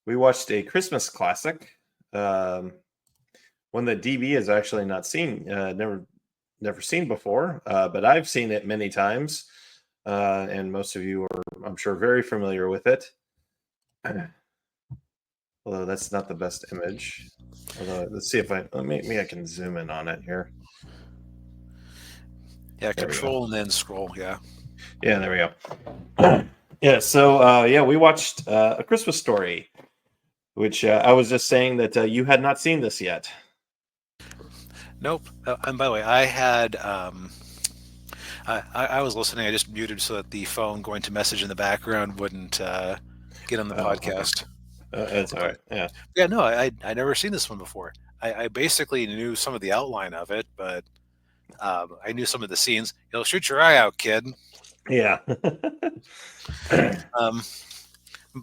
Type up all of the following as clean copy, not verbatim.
we watched a Christmas classic, one that DB has actually not seen, never seen before, but I've seen it many times, and most of you are, I'm sure, very familiar with it. Although that's not the best image. Although let's see if maybe I can zoom in on it here. Yeah, control and then scroll. Yeah. Yeah, there we go. Yeah, so we watched A Christmas Story, which I was just saying that you had not seen this yet. Nope. And by the way, I had I was listening. I just muted so that the phone going to message in the background wouldn't get on the podcast. Okay. That's all right. Yeah. Yeah, no, I never seen this one before. I basically knew some of the outline of it, but I knew some of the scenes. You'll shoot your eye out, kid. Yeah.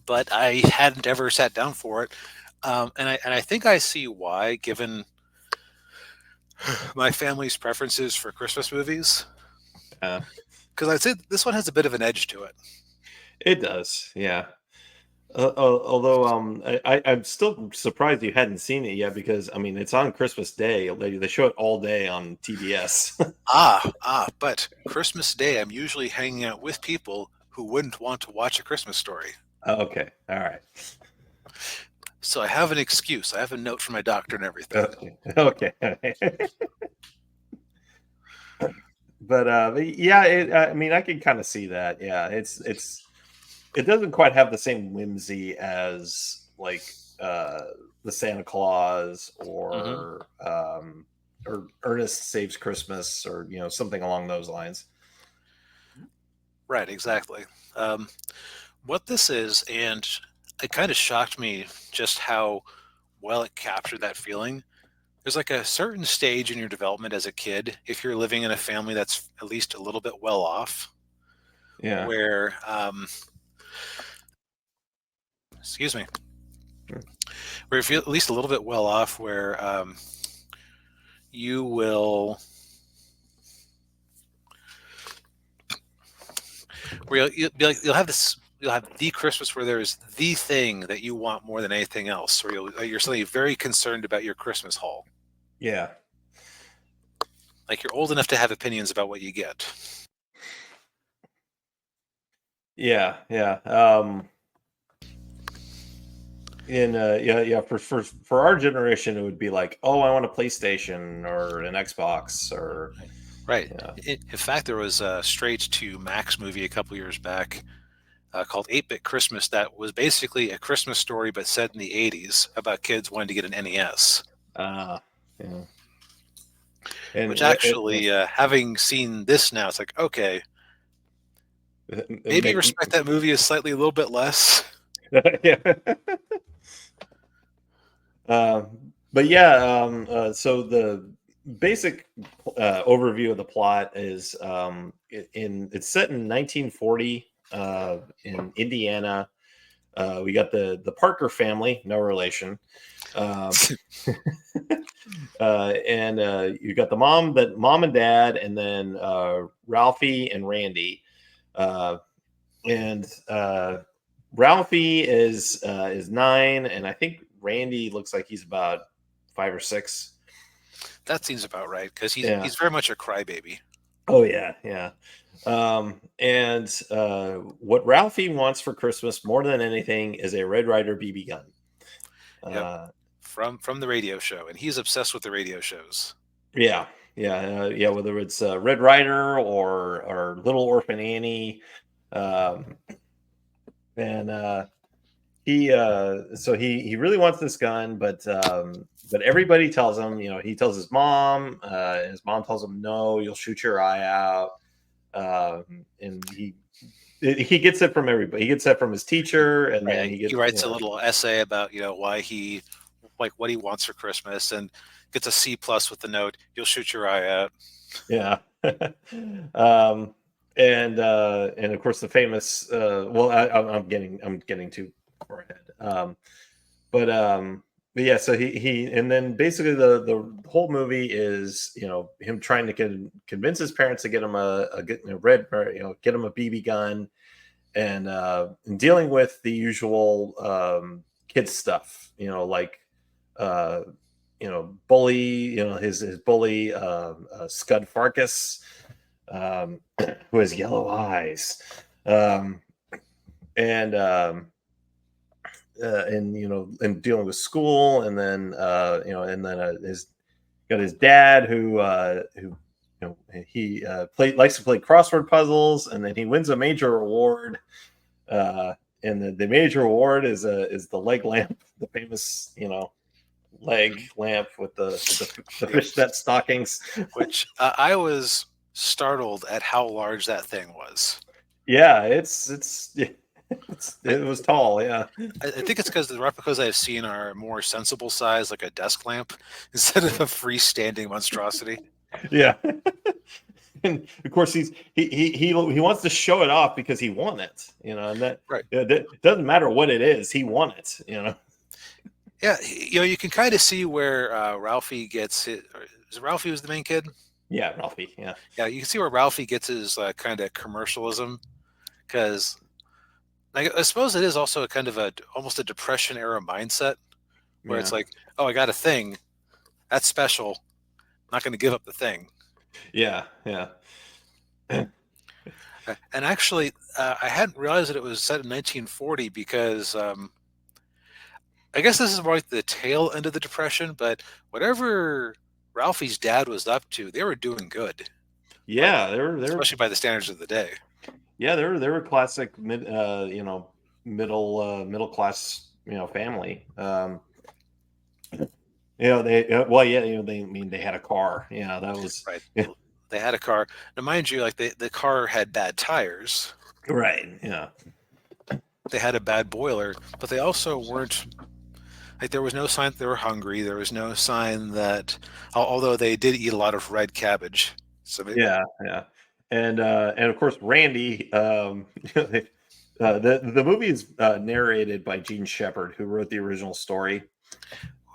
But I hadn't ever sat down for it, and I think I see why, given my family's preferences for Christmas movies. Because I'd say this one has a bit of an edge to it. It does, yeah. Although I'm still surprised you hadn't seen it yet, because I mean it's on Christmas Day. They show it all day on TBS. But Christmas Day, I'm usually hanging out with people who wouldn't want to watch A Christmas Story. Okay, all right. So I have an excuse. I have a note from my doctor and everything. Okay. But yeah, I mean, I can kind of see that. Yeah, it doesn't quite have the same whimsy as like the Santa Claus or Ernest Saves Christmas, or something along those lines. Right, exactly. What this is, and it kind of shocked me just how well it captured that feeling. There's like a certain stage in your development as a kid, if you're living in a family that's at least a little bit well off, Yeah. where excuse me, where if you're at least a little bit well off, where you will, where you'll have this. You'll have the Christmas where there's the thing that you want more than anything else, or you're suddenly very concerned about your Christmas haul. Yeah. Like you're old enough to have opinions about what you get. Yeah. For our generation, it would be like, oh, I want a PlayStation or an Xbox or right. In fact, there was a straight to Max movie a couple years back called 8-Bit Christmas that was basically A Christmas Story but set in the 80s about kids wanting to get an NES. Yeah. Which actually, having seen this now, it's like, okay, maybe respect that movie is slightly a little bit less. Yeah. But yeah, so the basic overview of the plot is it's set in 1940 in Indiana. We got the Parker family, no relation. And you got the mom and dad, and then Ralphie and Randy. And Ralphie is 9, and I think Randy looks like he's about 5 or 6. That seems about right, because he's very much a crybaby. Oh yeah. And what Ralphie wants for Christmas more than anything is a Red Ryder BB gun. Yep. From the radio show, and he's obsessed with the radio shows. Yeah. Whether it's Red Ryder or Little Orphan Annie, and he really wants this gun, but everybody tells him, he tells his mom, and his mom tells him, no, you'll shoot your eye out, and he gets it from everybody. He gets that from his teacher, and then he writes a little essay about why he what he wants for Christmas, and gets a C+ with the note, you'll shoot your eye out. Yeah. And of course the famous I'm getting too far ahead. But yeah, so he and then basically the whole movie is him trying to convince his parents to get him get him a BB gun, and dealing with the usual kid stuff, like uh, bully, his bully, Scud Farkas, who has yellow eyes, um, and and dealing with school, and then his got his dad who he likes to play crossword puzzles, and then he wins a major award. And the major award is the leg lamp, the famous leg lamp with the fishnet stockings. Which I was startled at how large that thing was. Yeah, it was tall. Yeah, I think it's because the replicas I've seen are more sensible size, like a desk lamp, instead of a freestanding monstrosity. yeah. And of course he wants to show it off because he won it, and that Right. it doesn't matter what it is, he won it, Yeah, you can kind of see where Ralphie gets it. Is it Ralphie who's the main kid? Yeah, Ralphie. Yeah, Yeah, you can see where Ralphie gets his kind of commercialism, because I suppose it is also a kind of almost a Depression era mindset where it's yeah, like, oh, I got a thing that's special. I'm not going to give up the thing. yeah, yeah. And actually, I hadn't realized that it was set in 1940 because I guess this is more like the tail end of the Depression, but whatever Ralphie's dad was up to, they were doing good, Yeah, they were especially by the standards of the day. yeah, they were classic middle class, family. They well, yeah, they had a car. Yeah, that was Right. They had a car. Now, mind you, like the car had bad tires. right. Yeah, They had a bad boiler, but they also weren't like there was no sign that they were hungry. There was no sign that, although they did eat a lot of red cabbage. So maybe, yeah, yeah. And of course Randy. The movie is narrated by Gene Shepard, who wrote the original story.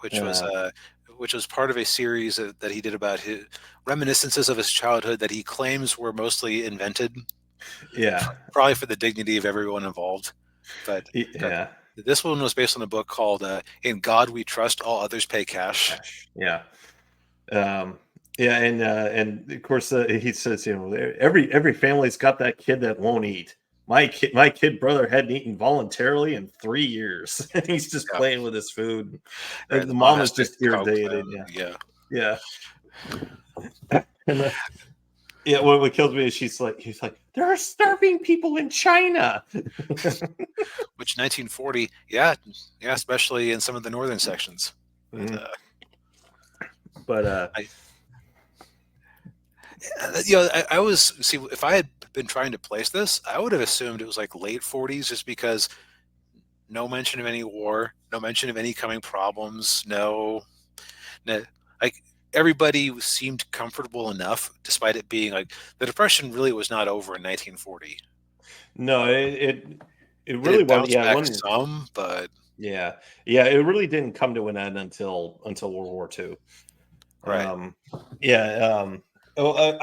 which was Uh, uh, which was part of a series that he did about his reminiscences of his childhood that he claims were mostly invented, yeah, probably for the dignity of everyone involved. But yeah, this one was based on a book called "In God We Trust, All Others Pay Cash." yeah. Um, yeah, and of course he says, every family's got that kid that won't eat. My kid brother hadn't eaten voluntarily in 3 years, and he's just Yeah, playing with his food. right. And the The mom mom has is to just coax irritated. them. Yeah, Yeah, yeah. And yeah, what kills me is he's like, there are starving people in China. which 1940, yeah, yeah, especially in some of the northern sections. But Mhm. But I, I was see if I had been trying to place this, I would have assumed it was like late 40s, just because no mention of any war, no mention of any coming problems, no, like everybody seemed comfortable enough, despite it being like the Depression really was not over in 1940. no, it It really had wasn't. bounced Yeah, it back wasn't. some, but Yeah, yeah, it really didn't come to an end until World War II. right, Yeah, oh,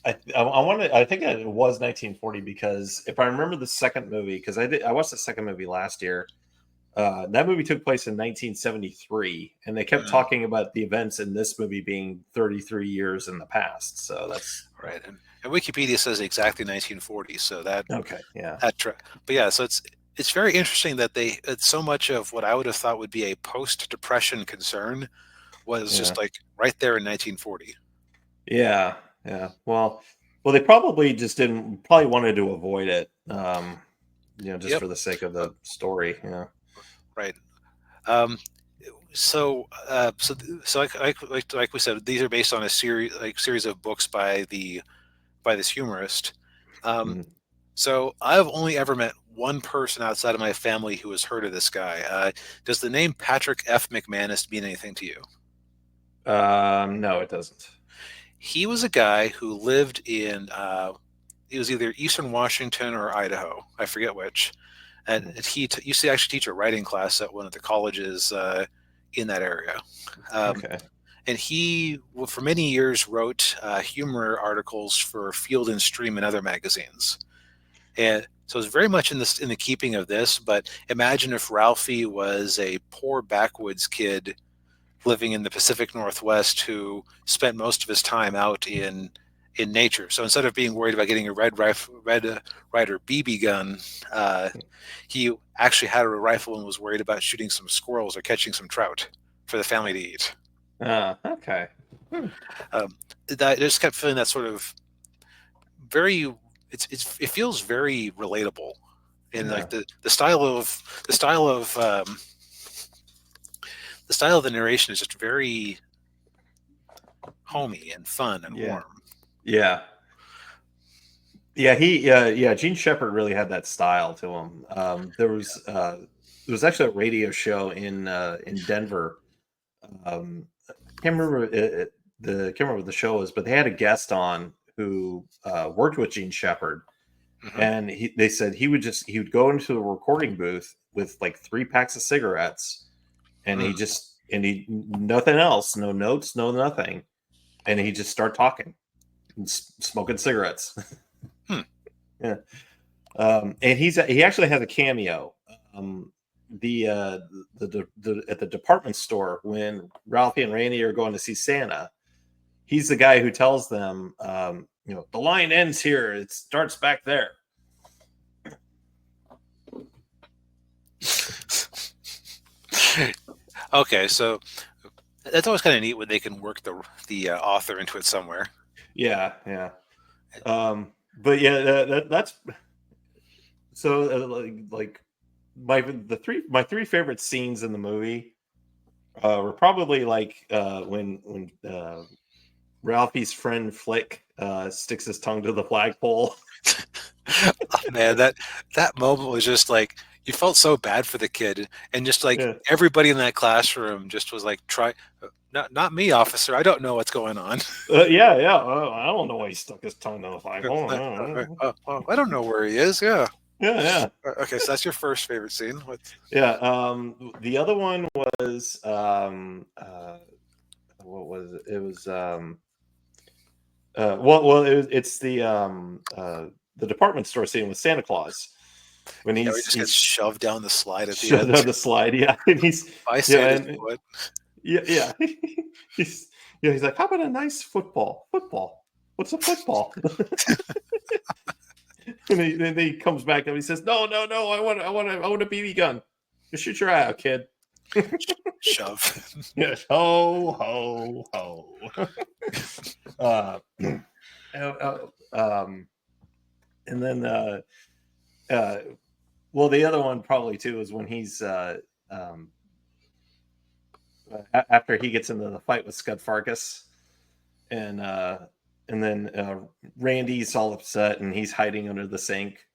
I wanted. I think it was 1940 because if I remember the second movie, because I watched the second movie last year. That movie took place in 1973, and they kept mm, talking about the events in this movie being 33 years in the past. So that's right, and Wikipedia says exactly 1940, so okay. Yeah, but yeah, so it's very interesting that that so much of what I would have thought would be a post-depression concern was yeah, just like right there in 1940. yeah, yeah. Well, they probably just didn't probably wanted to avoid it. Just Yep, for the sake of uh, the story. Yeah. right. Um, so like we said, these are based on a series of books by the by this humorist. Um, Mhm. so I've only ever met one person outside of my family who has heard of this guy. Does the name Patrick F. McManus mean anything to you? No, it doesn't. He was a guy who lived in he was either Eastern Washington or Idaho. I forget which. And Mhm. he used to actually teach a writing class at one of the colleges in that area. Um, Okay. and he, well, for many years, wrote humor articles for Field and Stream and other magazines. And So it's very much in the keeping of this. But imagine if Ralphie was a poor backwoods kid living in the Pacific Northwest who spent most of his time out in nature. So instead of being worried about getting a Red Ryder BB gun, he actually had a rifle and was worried about shooting some squirrels or catching some trout for the family to eat. Okay. I just kept feeling that sort of very. It feels very relatable, and Yeah. like the style of the style of the narration is just very homey and fun and Yeah. warm. Yeah. Gene Shepard really had that style to him. There was actually a radio show in Denver. Can't remember can't remember what the show was, but they had a guest on who worked with Gene Shepard, Hmm. and they said he would go into a recording booth with like 3 packs of cigarettes, and he nothing else, no notes, no nothing, and he just start talking and smoking cigarettes. Hmm. Yeah. And he actually has a cameo. Um, the at the department store when Ralphie and Randy are going to see Santa, he's the guy who tells them, the line ends here. It starts back there. Okay, so that's always kind of neat when they can work the author into it somewhere. Yeah, yeah. But yeah, that's so like my three favorite scenes in the movie were probably like when Ralphie's friend Flick sticks his tongue to the flagpole. Oh, man, that moment was just like you felt so bad for the kid, and just like Yeah, everybody in that classroom just was like, "Try, not me, officer. I don't know what's going on." yeah. I don't know why he stuck his tongue to the flagpole. I don't know where he is. Yeah. Yeah. Okay, so that's your first favorite scene. What? Yeah. The other one was what was it? It was it's the department store scene with Santa Claus when Yeah, he just gets he's shoved down the slide at the shoved end. down the slide. Yeah, and he's I yeah, say this and what? yeah. he's he's like, how about a nice football? Football. What's a football? And then he comes back and he says, no. I want a BB gun. Just shoot your eye out, kid. Shove. Yes. Ho, ho, ho. uh, and then, well, the other one probably too is when he's after he gets into the fight with Scud Farkas, and then Randy's all upset and he's hiding under the sink.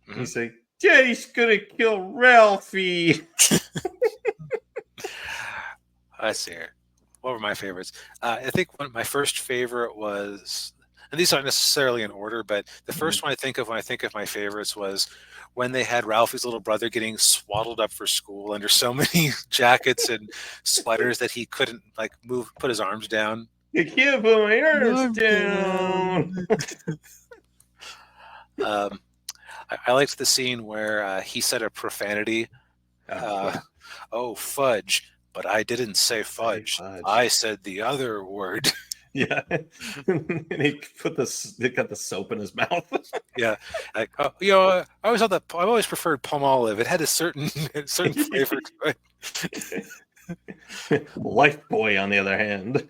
Mhm. He's like, "Daddy's gonna kill Ralphie." I see. What were my favorites? I think my first favorite was, and these aren't necessarily in order, but the first one I think of when I think of my favorites was when they had Ralphie's little brother getting swaddled up for school under so many jackets and sweaters that he couldn't like put his arms down. You can't put my arms Arms down. down. Um, I liked the scene where he said a profanity. Oh, fudge. But I didn't say fudge. Fudge. I said the other word. Yeah, and he they got the soap in his mouth. Yeah, like I always thought that I always preferred palm olive. It had a certain flavor to it. Life Boy, on the other hand.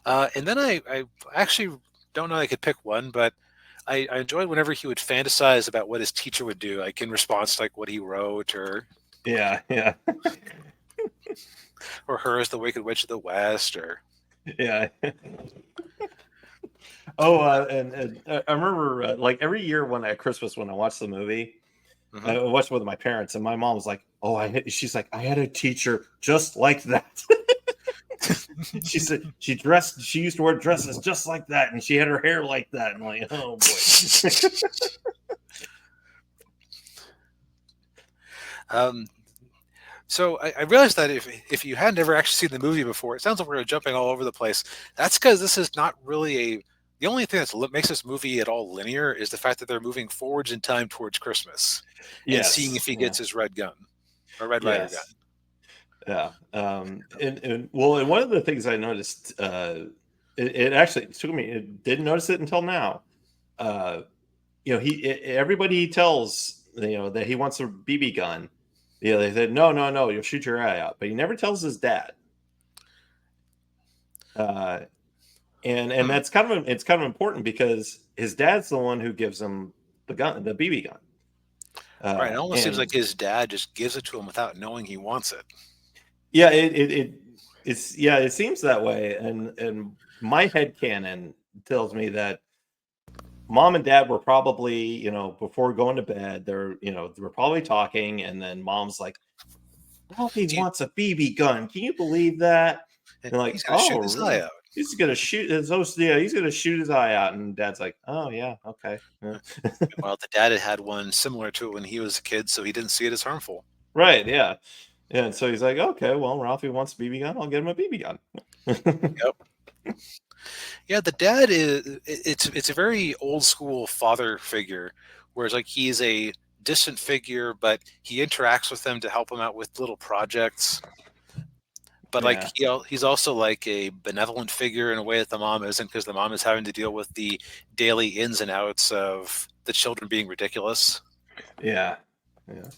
And then I actually don't know. I could pick one, but I enjoyed whenever he would fantasize about what his teacher would do, like in response to like what he wrote, Yeah. or her as the Wicked Witch of the West, or Yeah. Oh, and I remember like every year at Christmas when I watched the movie, I watched it with my parents, and my mom was like, she's like, I had a teacher just like that. She said she used to wear dresses just like that, and she had her hair like that. And I'm like, oh boy. So I realized that if you hadn't ever actually seen the movie before, it sounds like we're jumping all over the place. That's because this is not really The only thing that makes this movie at all linear is the fact that they're moving forwards in time towards Christmas and seeing Yes. if he Yeah. gets his red gun or Red Rider gun. Yes. Yeah. And well, and one of the things I noticed, it actually took me, it didn't notice it until now. Uh, everybody he tells, that he wants a BB gun. They said, no, no, no, you'll shoot your eye out. But he never tells his dad. Uh, and Hmm. that's it's kind of important because his dad's the one who gives him the gun, the BB gun. Right. It almost seems And like his dad just gives it to him without knowing he wants it. yeah, it seems that way. And my head canon tells me that mom and dad were probably, before going to bed, they were probably talking, and then mom's like, Ralphie Do you, wants a BB gun. Can you believe that? And like, he's going to oh, shoot his eye really? out. He's gonna shoot his host. Yeah, he's gonna shoot his eye out. And dad's like, oh yeah, okay. Yeah. Well, the dad had one similar to it when he was a kid, so he didn't see it as harmful. Right, yeah. Yeah, and so he's like, okay, well, Ralphie wants a BB gun. I'll get him a BB gun. Yep. Yeah, the dad it's a very old school father figure, whereas like he's a distant figure, but he interacts with them to help him out with little projects. But like Yeah, he's also like a benevolent figure in a way that the mom isn't, because the mom is having to deal with the daily ins and outs of the children being ridiculous. yeah, yeah,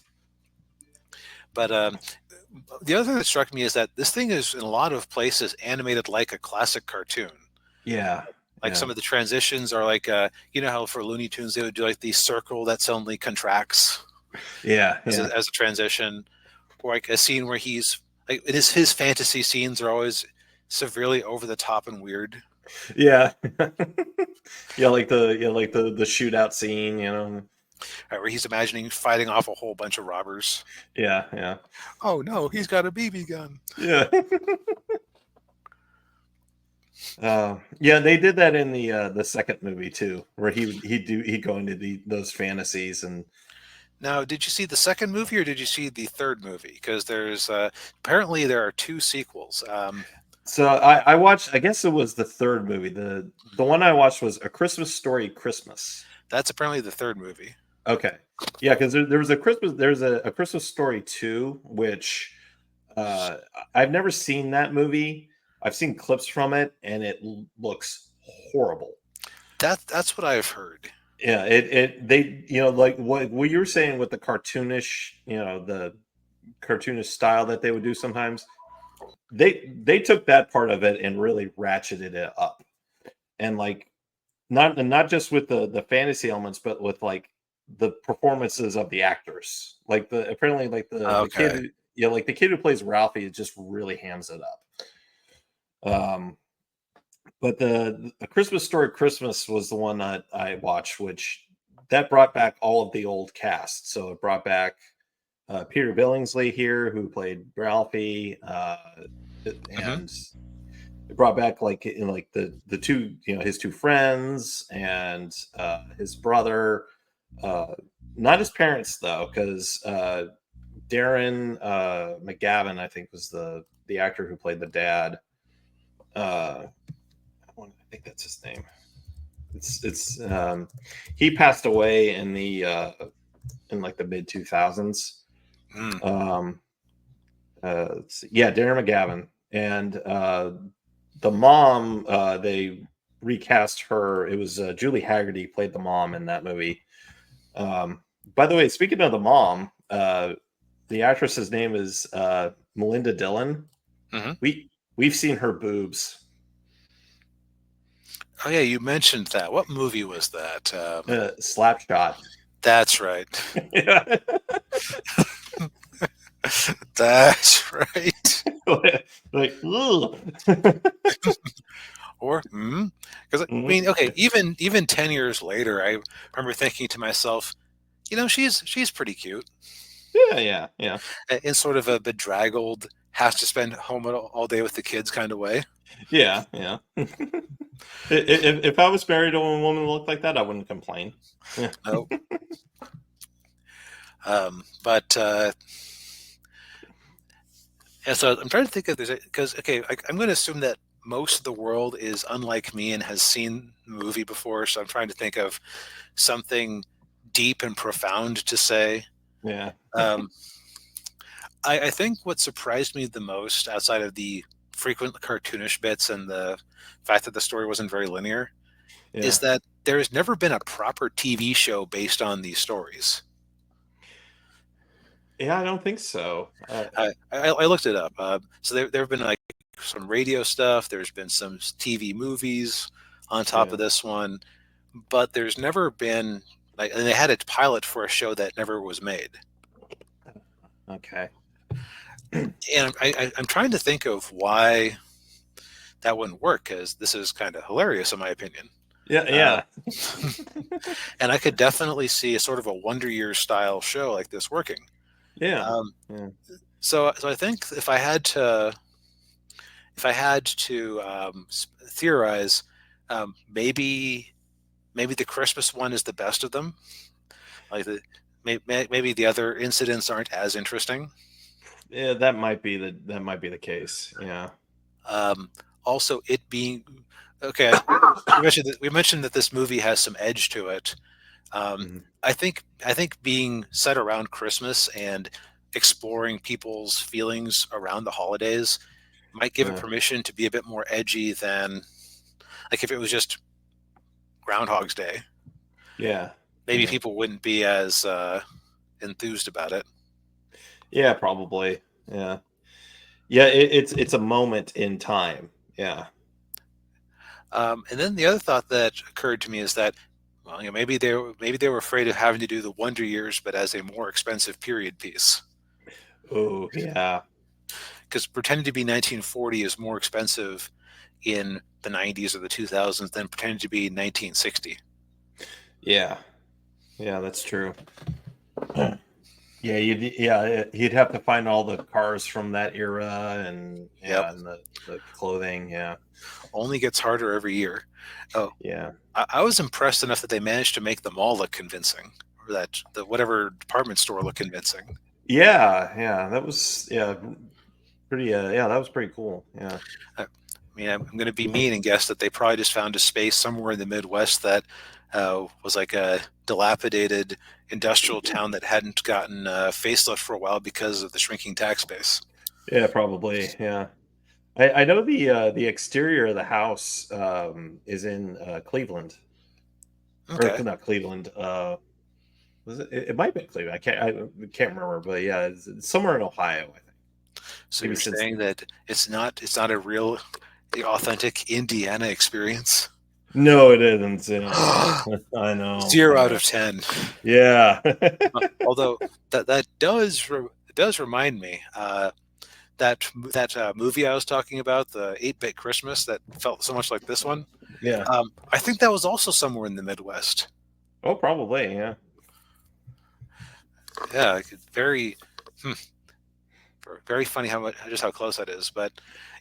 But the other thing that struck me is that this thing is in a lot of places animated like a classic cartoon. yeah, Like yeah, some of the transitions are like, you know how for Looney Tunes they would do like the circle that suddenly contracts yeah, yeah, as a transition, or like a scene where he's like his fantasy scenes are always severely over the top and weird. yeah. Yeah, like the shootout scene. Right, where he's imagining fighting off a whole bunch of robbers. Yeah, yeah, Oh no, he's got a BB gun. yeah. Yeah, they did that in the second movie too, where he'd go into those fantasies. And Now, did you see the second movie or did you see the third movie? Because there's apparently there are two sequels. so I watched. I guess it was the third movie. The one I watched was A Christmas Story Christmas. That's apparently the third movie. Okay, yeah, because there was a Christmas Story 2, which uh, I've never seen that movie. I've seen clips from it, and it looks horrible. That's what I've heard. Yeah, it they like what you were saying with the cartoonish style that they would do sometimes. They took that part of it and really ratcheted it up, and like not just with the fantasy elements, but with like the performances of the actors. Like the apparently like the kid Okay. like the kid who plays Ralphie just really hams it up. But the A Christmas Story Christmas was the one that I watched, which that brought back all of the old cast. So it brought back Peter Billingsley here, who played Ralphie, Hmm. and it brought back like the two, his two friends and his brother. Not his parents though, because Darren McGavin, I think, was the actor who played the dad. Uh, I think that's his name. It's he passed away in like the mid 2000s. Mm. Um, yeah, Darren McGavin, and the mom, they recast her. It was Julie Haggerty played the mom in that movie. By the way, speaking of the mom, the actress's name is Melinda Dillon. Hmm. We've seen her boobs. Oh yeah, you mentioned that. What movie was that? Slapshot. That's right. Yeah. That's right. Like, ugh. Or because I Mhm. mean, okay, even 10 years later, I remember thinking to myself, she's pretty cute Yeah, yeah, yeah, in sort of a bedraggled, has to spend home all day with the kids kind of way. yeah, yeah. If I was married to a woman who looked like that, I wouldn't complain. Yeah. No, but and so I'm trying to think of this because okay, I'm going to assume that most of the world is unlike me and has seen the movie before, so I'm trying to think of something deep and profound to say. Yeah. Um, I think what surprised me the most, outside of the frequent cartoonish bits and the fact that the story wasn't very linear, is Yeah. that there has never been a proper TV show based on these stories. Yeah, I don't think so. I looked it up. So there have been like some radio stuff. There's been some TV movies on top Yeah. of this one, but there's never been like, and they had a pilot for a show that never was made. Okay. And I'm trying to think of why that wouldn't work, because this is kind of hilarious in my opinion. Yeah. Uh, Yeah. and I could definitely see a sort of a Wonder Years style show like this working. Yeah. Um, Yeah. so I think if I had to theorize, maybe the Christmas one is the best of them. Like maybe the other incidents aren't as interesting. Yeah, that might be the case. Yeah. Um, Also, it being okay, we mentioned that this movie has some edge to it. Um, Mhm. I think being set around Christmas and exploring people's feelings around the holidays might give it Yeah. permission to be a bit more edgy than like if it was just Groundhog's Day. Yeah. Maybe Yeah. people wouldn't be as enthused about it. Yeah, probably. Yeah. Yeah, it's a moment in time. Yeah. And then the other thought that occurred to me is that, well, maybe they were afraid of having to do the Wonder Years, but as a more expensive period piece, Oh, yeah. because pretending to be 1940 is more expensive in the 90s or the 2000s than pretending to be 1960. Yeah. Yeah, that's true. He'd have to find all the cars from that era and Yep, yeah, and the clothing. Yeah. only gets harder every year. Oh, Yeah. I was impressed enough that they managed to make the mall look convincing, or that the whatever department store look convincing. Yeah, yeah. That was yeah, pretty yeah, that was pretty cool. Yeah. I mean, I'm going to be mean and guess that they probably just found a space somewhere in the Midwest that was like a dilapidated industrial town that hadn't gotten facelift for a while because of the shrinking tax base. Yeah, probably. Yeah. I know the exterior of the house is in Cleveland. Or Okay, not Cleveland. Was it? It might be Cleveland. I can't remember, but yeah, it's somewhere in Ohio, I think. so Maybe you're saying Cincinnati. that it's not a real, the authentic Indiana experience? No, it isn't. Yeah, I know. I Zero out know. of 10. Yeah. Although it does remind me that movie I was talking about, the 8-Bit Christmas, that felt so much like this one. Yeah. I think that was also somewhere in the Midwest. Oh, probably. Yeah. Yeah, very, hmm, very funny how close that is. But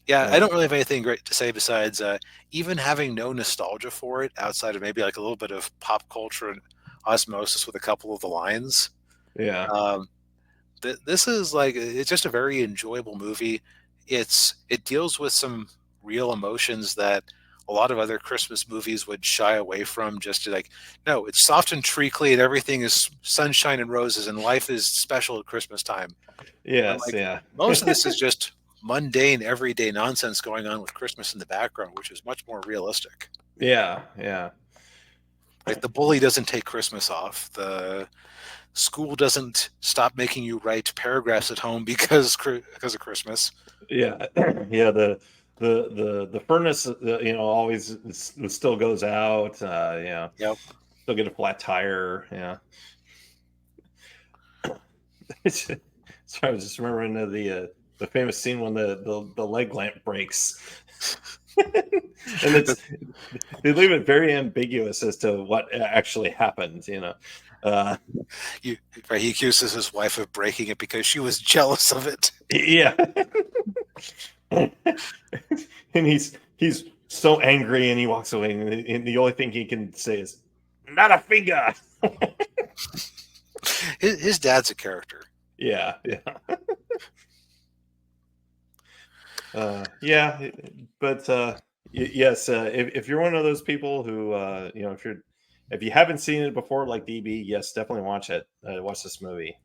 yeah, I Yeah. don't really have anything great to say besides even having no nostalgia for it outside of maybe like a little bit of pop culture and osmosis with a couple of the lines. Yeah. Um, this is like it's just a very enjoyable movie. It deals with some real emotions that a lot of other Christmas movies would shy away from. Just to like, no, it's soft and treacly, and everything is sunshine and roses, and life is special at Christmas time. When Yes. like Yeah. most of this is just mundane, everyday nonsense going on with Christmas in the background, which is much more realistic. Yeah. Yeah. Like the bully doesn't take Christmas off. The school doesn't stop making you write paragraphs at home because of Christmas. Yeah. Yeah. The furnace, always still goes out. Yeah. Yep. Still get a flat tire. Yeah. So I was just remembering the famous scene when the leg lamp breaks, and they leave it very ambiguous as to what actually happened. Uh, He accuses his wife of breaking it because she was jealous of it. yeah, and he's so angry, and he walks away, and the only thing he can say is, "Not a finger." His dad's a character. Yeah, yeah, Yeah, but yes, if you're one of those people who if you haven't seen it before, like DB, yes, definitely watch it. Watch this movie.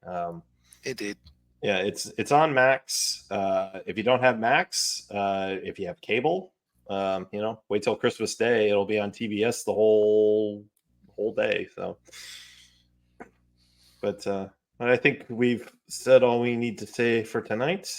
Indeed. Yeah, it's on Max. If you don't have Max, if you have cable, wait till Christmas Day. It'll be on TBS the whole day. So, but I think we've said all we need to say for tonight.